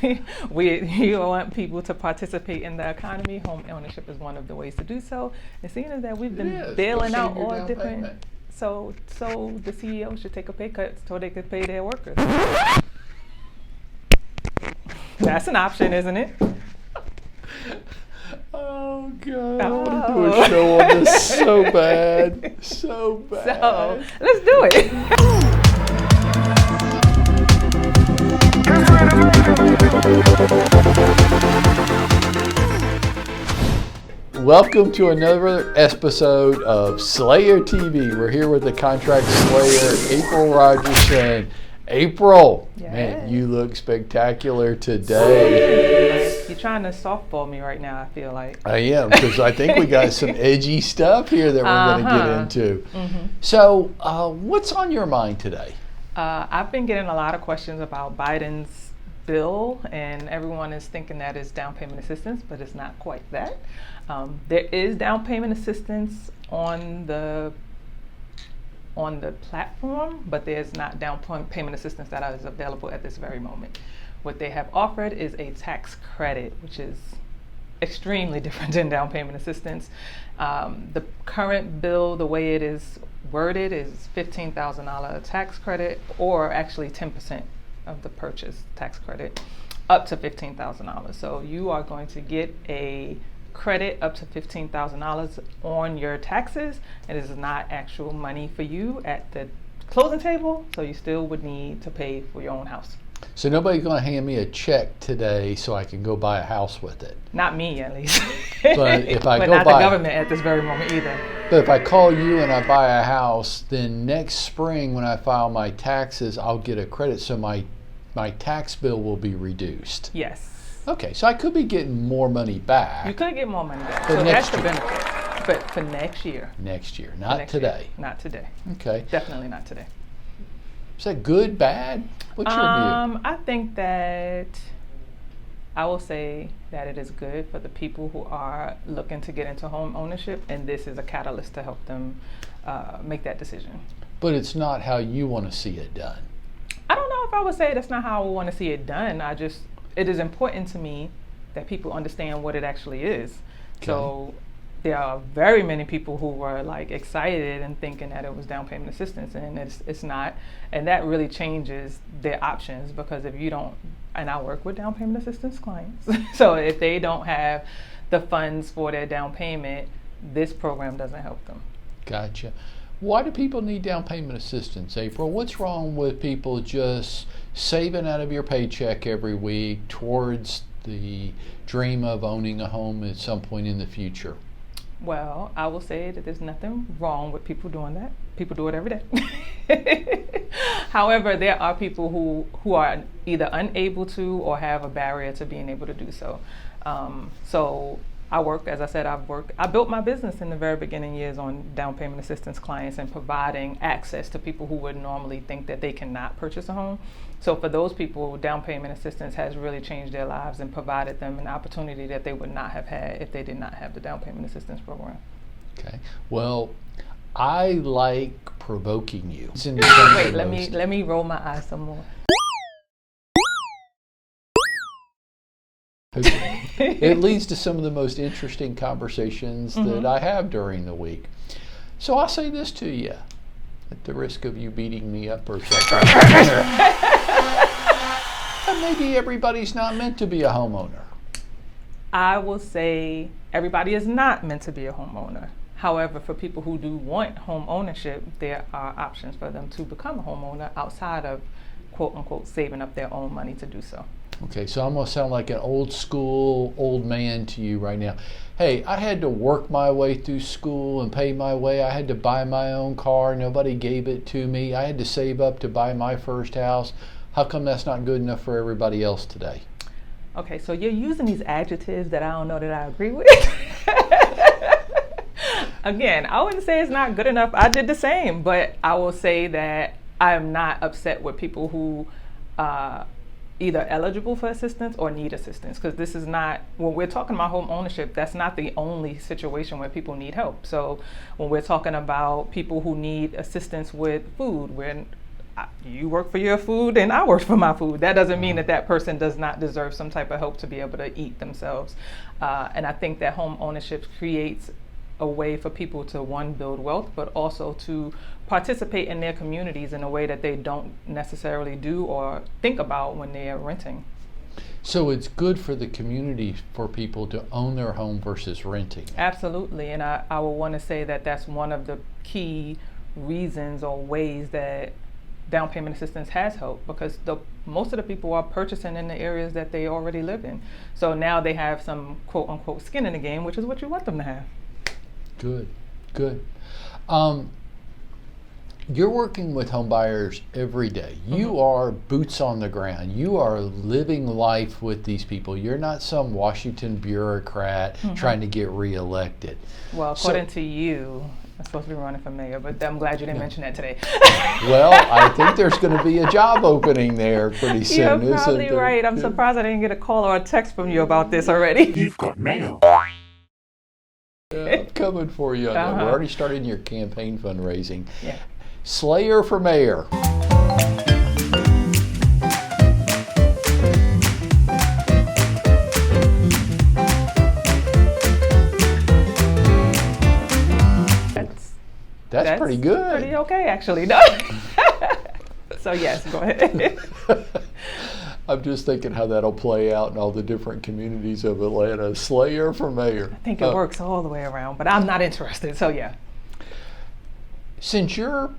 you want people to participate in the economy. Home ownership is one of the ways to do so. And seeing as that we've been bailing out all different, so the CEO should take a pay cut so they could pay their workers. That's an option, isn't it? Oh God! I want to do a show on this so bad, so bad. So let's do it. Welcome to another episode of Slayer TV. We're here with the contract slayer, April Rogerson. April, Yes. Man, you look spectacular today. You're trying to softball me right now, I feel like. I am, because I think we got some edgy stuff here that we're going to get into. Mm-hmm. So, what's on your mind today? I've been getting a lot of questions about Biden's bill, and everyone is thinking that it's down payment assistance, but it's not quite that. There is down payment assistance on the platform, but there's not down payment assistance that is available at this very moment. What they have offered is a tax credit, which is extremely different than down payment assistance. The current bill, the way it is worded, is $15,000 tax credit, or actually 10% of the purchase tax credit, up to $15,000. So you are going to get a credit up to $15,000 on your taxes. It is not actual money for you at the closing table, so you still would need to pay for your own house. So nobody's going to hand me a check today so I can go buy a house with it. Not me, at least. But if I but go not buy, the government at this very moment either. But if I call you and I buy a house, then next spring when I file my taxes, I'll get a credit, so my tax bill will be reduced. Yes. Okay, so I could be getting more money back. You could get more money back. But So next that's the year. benefit. But for next year. Next year, not Next today. year. Not today. Okay. Definitely not today. Is that good, bad? What's your view? I think that I will say that it is good for the people who are looking to get into home ownership, and this is a catalyst to help them make that decision. But it's not how you want to see it done. I don't know if I would say that's not how I want to see it done. It is important to me that people understand what it actually is. Okay. So there are very many people who were like excited and thinking that it was down payment assistance, and it's not. And that really changes their options, because if you don't, and I work with down payment assistance clients, so if they don't have the funds for their down payment, this program doesn't help them. Gotcha. Why do people need down payment assistance, April? What's wrong with people just saving out of your paycheck every week towards the dream of owning a home at some point in the future? Well, I will say that there's nothing wrong with people doing that. People do it every day. However, there are people who are either unable to or have a barrier to being able to do so. So I work, as I said, I built my business in the very beginning years on down payment assistance clients and providing access to people who would normally think that they cannot purchase a home. So for those people, down payment assistance has really changed their lives and provided them an opportunity that they would not have had if they did not have the down payment assistance program. Okay. Well, I like provoking you. Wait, let me roll my eyes some more. It leads to some of the most interesting conversations that I have during the week. So I'll say this to you, at the risk of you beating me up or something. Maybe everybody's not meant to be a homeowner. I will say everybody is not meant to be a homeowner. However, for people who do want home ownership, there are options for them to become a homeowner outside of, quote unquote, saving up their own money to do so. Okay, so I'm going to sound like an old school old man to you right now. Hey, I had to work my way through school and pay my way. I had to buy my own car. Nobody gave it to me. I had to save up to buy my first house. How come that's not good enough for everybody else today? Okay, so you're using these adjectives that I don't know that I agree with. Again, I wouldn't say it's not good enough. I did the same, but I will say that I'm not upset with people who either eligible for assistance or need assistance, because this is not, when we're talking about home ownership, that's not the only situation where people need help. So when we're talking about people who need assistance with food, you work for your food and I work for my food. That doesn't mean that that person does not deserve some type of help to be able to eat themselves. And I think that home ownership creates a way for people to, one, build wealth, but also to participate in their communities in a way that they don't necessarily do or think about when they are renting. So it's good for the community for people to own their home versus renting. Absolutely, and I would want to say that that's one of the key reasons or ways that down payment assistance has helped, because most of the people are purchasing in the areas that they already live in. So now they have some quote unquote skin in the game, which is what you want them to have. Good, good. You're working with home buyers every day. You are boots on the ground. You are living life with these people. You're not some Washington bureaucrat trying to get reelected. Well, according to you, I'm supposed to be running for mayor, but I'm glad you didn't mention that today. Well, I think there's going to be a job opening there pretty soon. You're probably right. I'm surprised I didn't get a call or a text from you about this already. You've got mail. I'm coming for you on that. We're already starting your campaign fundraising. Yeah. Slayer for mayor. That's pretty good. Pretty okay, actually. No. So yes, go ahead. I'm just thinking how that'll play out in all the different communities of Atlanta. Slayer for mayor. I think it works all the way around, but I'm not interested, so yeah. Since you're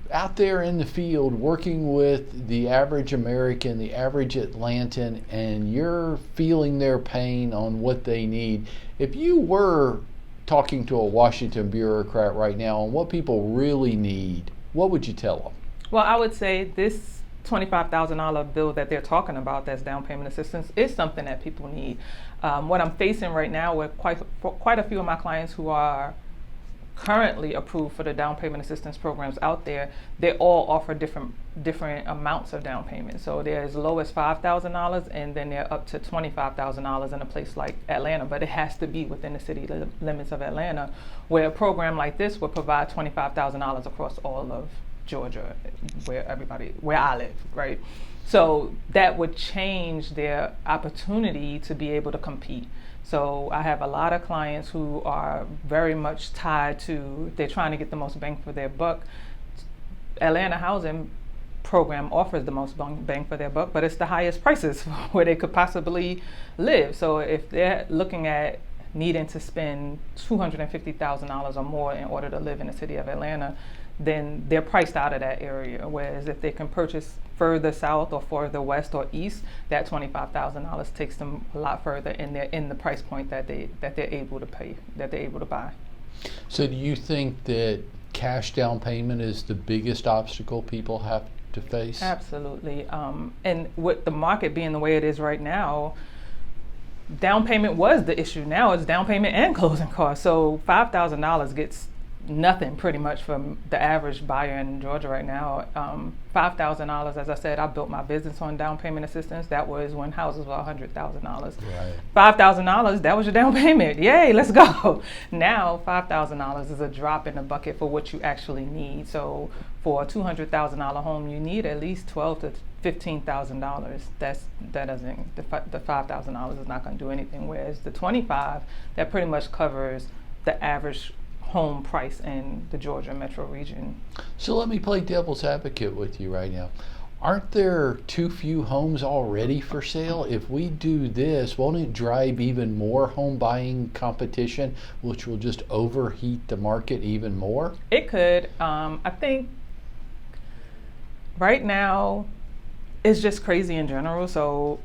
out there in the field working with the average American, the average Atlantan, and you're feeling their pain on what they need, if you were talking to a Washington bureaucrat right now on what people really need, what would you tell them? Well, I would say this $25,000 bill that they're talking about, that's down payment assistance, is something that people need. What I'm facing right now with quite a few of my clients who are currently approved for the down payment assistance programs out there, they all offer different amounts of down payment. So they're as low as $5,000, and then they're up to $25,000 in a place like Atlanta, but it has to be within the city limits of Atlanta, where a program like this would provide $25,000 across all of Georgia, where I live, right? So that would change their opportunity to be able to compete. So I have a lot of clients who are very much tied to, they're trying to get the most bang for their buck. Atlanta housing program offers the most bang for their buck, but it's the highest prices where they could possibly live. So if they're looking at needing to spend $250,000 or more in order to live in the city of Atlanta, then they're priced out of that area. Whereas if they can purchase further south or further west or east, that $25,000 takes them a lot further in the price point that they're able to pay, that they're able to buy. So do you think that cash down payment is the biggest obstacle people have to face? Absolutely. And with the market being the way it is right now, down payment was the issue. Now it's down payment and closing costs. So $5,000 gets nothing pretty much from the average buyer in Georgia right now. $5,000, as I said, I built my business on down payment assistance. That was when houses were $100,000. Right. $5,000, that was your down payment. Yay, let's go. Now $5,000 is a drop in the bucket for what you actually need. So for a $200,000 home, you need at least $12,000 to $15,000. The $5,000 is not going to do anything. Whereas the $25,000, that pretty much covers the average home price in the Georgia metro region. So let me play devil's advocate with you right now. Aren't there too few homes already for sale? If we do this, won't it drive even more home buying competition, which will just overheat the market even more? It could. I think right now it's just crazy in general. So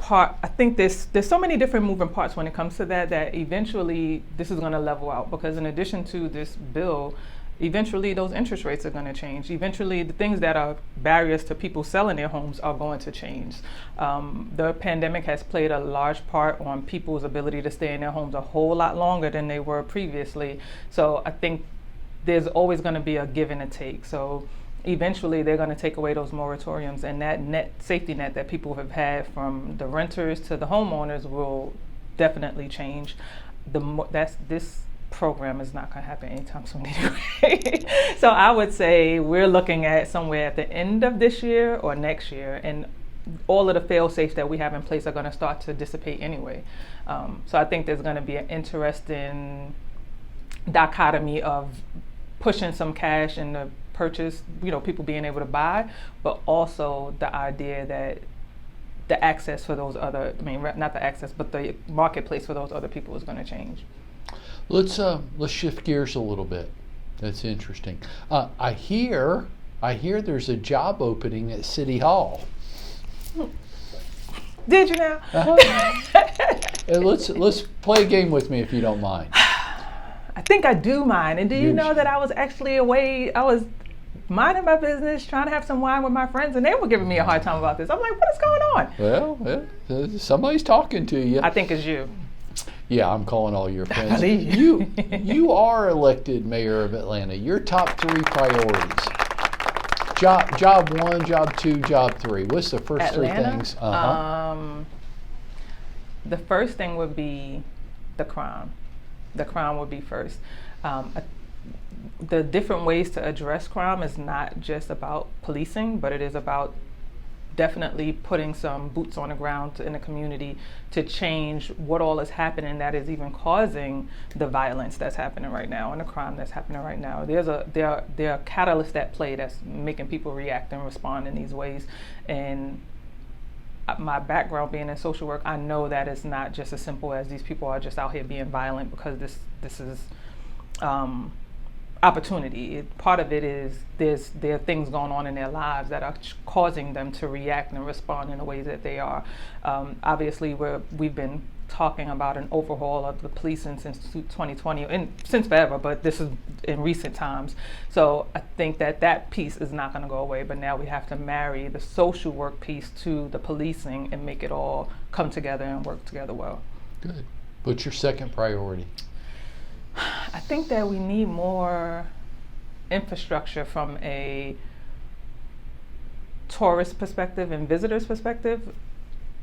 I think there's so many different moving parts when it comes to that eventually this is going to level out, because in addition to this bill, eventually those interest rates are going to change. Eventually the things that are barriers to people selling their homes are going to change. The pandemic has played a large part on people's ability to stay in their homes a whole lot longer than they were previously. So I think there's always going to be a give and a take. So eventually they're going to take away those moratoriums, and that safety net that people have had from the renters to the homeowners will definitely change. This program is not going to happen anytime soon anyway. So I would say we're looking at somewhere at the end of this year or next year, and all of the fail-safes that we have in place are going to start to dissipate anyway. So I think there's going to be an interesting dichotomy of pushing some cash in the purchase, people being able to buy, but also the idea that the access for those other, not the access, but the marketplace for those other people is going to change. Let's shift gears a little bit. That's interesting. I hear there's a job opening at City Hall. Did you now? Let's play a game with me if you don't mind. I think I do mind. And do you know that I was actually away? I was minding my business, trying to have some wine with my friends, and they were giving me a hard time about this. I'm like, what is going on? Well, somebody's talking to you. I think it's you. Yeah, I'm calling all your friends. I believe you. You are elected mayor of Atlanta. Your top 3 priorities. Job 1, job 2, job 3. What's the first Atlanta? 3 things? The first thing would be the crime. The crime would be first. The different ways to address crime is not just about policing, but it is about definitely putting some boots on the ground in the community to change what all is happening that is even causing the violence that's happening right now and the crime that's happening right now. There are catalysts at play that's making people react and respond in these ways. And my background being in social work, I know that it's not just as simple as these people are just out here being violent because this is opportunity. Part of it is there are things going on in their lives that are causing them to react and respond in the ways that they are. Obviously, we've been talking about an overhaul of the policing since 2020 and since forever, but this is in recent times. So I think that piece is not going to go away, but now we have to marry the social work piece to the policing and make it all come together and work together well. Good. What's your second priority? I think that we need more infrastructure from a tourist perspective and visitors perspective.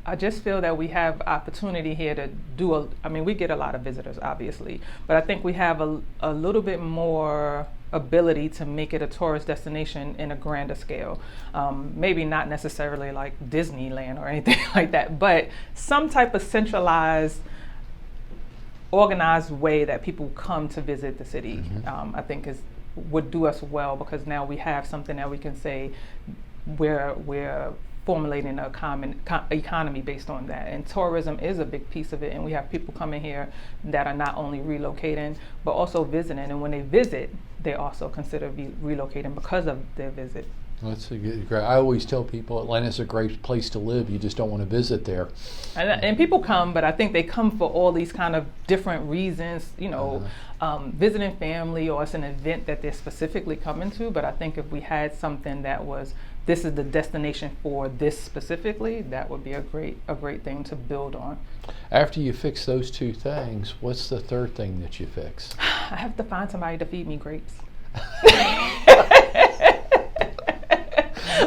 I just feel that we have opportunity here to do we get a lot of visitors, obviously, but I think we have a little bit more ability to make it a tourist destination in a grander scale. Maybe not necessarily like Disneyland or anything like that, but some type of centralized, organized way that people come to visit the city. I think would do us well, because now we have something that we can say we're formulating a common economy based on that, and tourism is a big piece of it. And we have people coming here that are not only relocating but also visiting, and when they visit, they also consider relocating because of their visit. That's great. I always tell people Atlanta's a great place to live. You just don't want to visit there. And people come, but I think they come for all these kind of different reasons, visiting family, or it's an event that they're specifically coming to. But I think if we had something that was, this is the destination for this specifically, that would be a great thing to build on. After you fix those 2 things, what's the third thing that you fix? I have to find somebody to feed me grapes.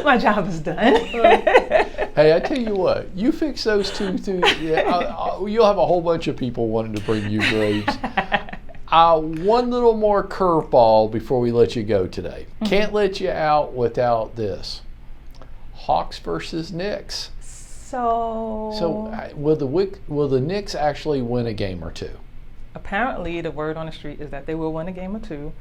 My job is done. Hey, I tell you what, you fix those 2 things, you'll have a whole bunch of people wanting to bring you grapes. One little more curveball before we let you go today. Can't let you out without this. Hawks versus Knicks. So will the Knicks actually win a game or 2? Apparently, the word on the street is that they will win a game or 2.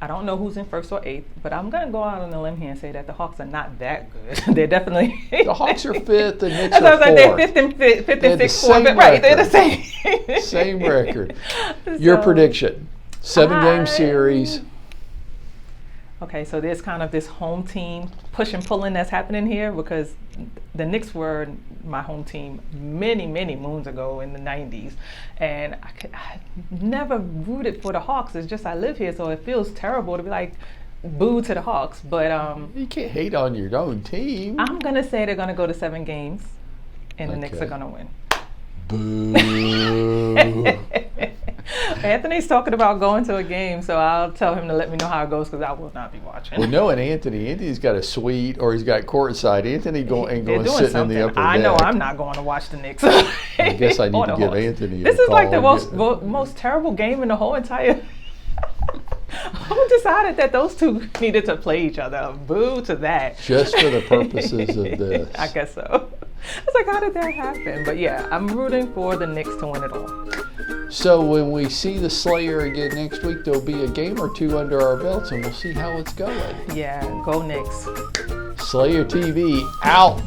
I don't know who's in first or eighth, but I'm going to go out on a limb here and say that the Hawks are not that good. They're definitely... The Hawks are 5th, the Knicks are 4th. They're 5th and 6th, 4th. Right, they're the same. Same record. Your prediction, 7-game series. Okay, so there's kind of this home team push and pulling that's happening here, because the Knicks were my home team many, many moons ago in the 90s. And I never rooted for the Hawks. It's just I live here, so it feels terrible to be like, boo to the Hawks. But you can't hate on your own team. I'm going to say they're going to go to 7 games, and the Knicks are going to win. Boo. Anthony's talking about going to a game, so I'll tell him to let me know how it goes because I will not be watching. Well, knowing Anthony's got a suite or he's got courtside. Anthony ain't going sitting in the upper deck. I know I'm not going to watch the Knicks. I guess I need to give Anthony a This is call like the most terrible game in the whole entire. Who decided that those two needed to play each other? Boo to that. Just for the purposes of this. I guess so. I was like, how did that happen? But yeah, I'm rooting for the Knicks to win it all. So when we see the Slayer again next week, there'll be a game or two under our belts, and we'll see how it's going. Yeah, go Knicks. Slayer TV out.